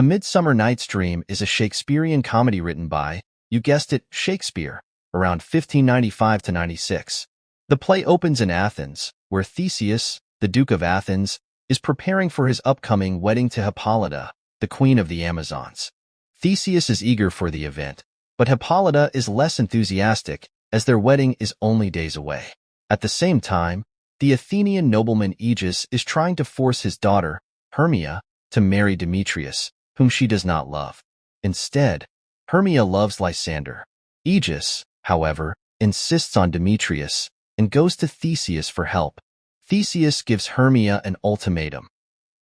A Midsummer Night's Dream is a Shakespearean comedy written by, you guessed it, Shakespeare, around 1595 to 96. The play opens in Athens, where Theseus, the Duke of Athens, is preparing for his upcoming wedding to Hippolyta, the Queen of the Amazons. Theseus is eager for the event, but Hippolyta is less enthusiastic as their wedding is only days away. At the same time, the Athenian nobleman Aegeus is trying to force his daughter, Hermia, to marry Demetrius, whom she does not love. Instead, Hermia loves Lysander. Aegeus, however, insists on Demetrius and goes to Theseus for help. Theseus gives Hermia an ultimatum: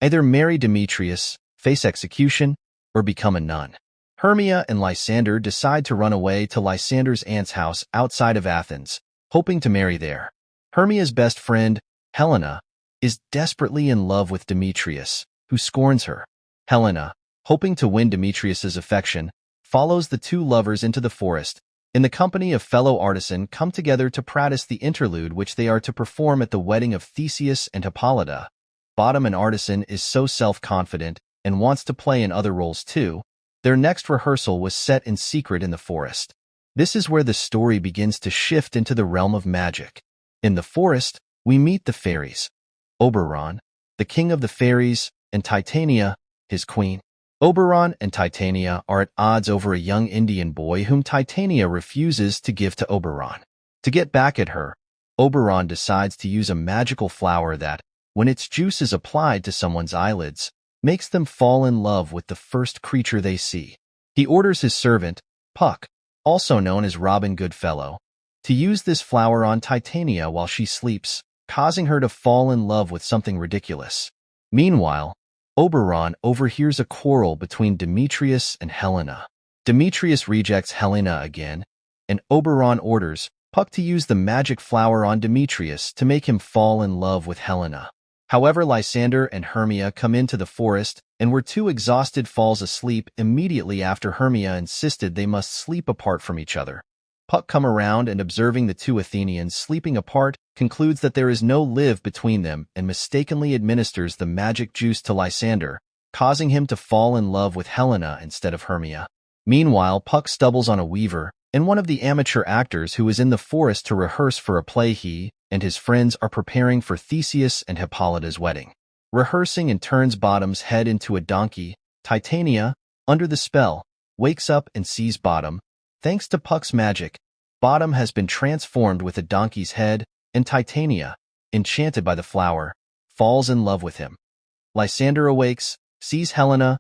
either marry Demetrius, face execution, or become a nun. Hermia and Lysander decide to run away to Lysander's aunt's house outside of Athens, hoping to marry there. Hermia's best friend, Helena, is desperately in love with Demetrius, who scorns her. Helena, hoping to win Demetrius's affection, follows the two lovers into the forest. In the company of fellow artisan come together to practice the interlude which they are to perform at the wedding of Theseus and Hippolyta. Bottom, an artisan, is so self-confident and wants to play in other roles too. Their next rehearsal was set in secret in the forest. This is where the story begins to shift into the realm of magic. In the forest, we meet the fairies. Oberon, the king of the fairies, and Titania, his queen. Oberon and Titania are at odds over a young Indian boy whom Titania refuses to give to Oberon. To get back at her, Oberon decides to use a magical flower that, when its juice is applied to someone's eyelids, makes them fall in love with the first creature they see. He orders his servant, Puck, also known as Robin Goodfellow, to use this flower on Titania while she sleeps, causing her to fall in love with something ridiculous. Meanwhile, Oberon overhears a quarrel between Demetrius and Helena. Demetrius rejects Helena again, and Oberon orders Puck to use the magic flower on Demetrius to make him fall in love with Helena. However, Lysander and Hermia come into the forest and were too exhausted falls asleep immediately after Hermia insisted they must sleep apart from each other. Puck come around and observing the two Athenians sleeping apart, concludes that there is no live between them and mistakenly administers the magic juice to Lysander, causing him to fall in love with Helena instead of Hermia. Meanwhile, Puck stumbles on a weaver and one of the amateur actors who is in the forest to rehearse for a play he and his friends are preparing for Theseus and Hippolyta's wedding. Rehearsing and turns Bottom's head into a donkey, Titania, under the spell, wakes up and sees Bottom. Thanks to Puck's magic, Bottom has been transformed with a donkey's head, and Titania, enchanted by the flower, falls in love with him. Lysander awakes, sees Helena,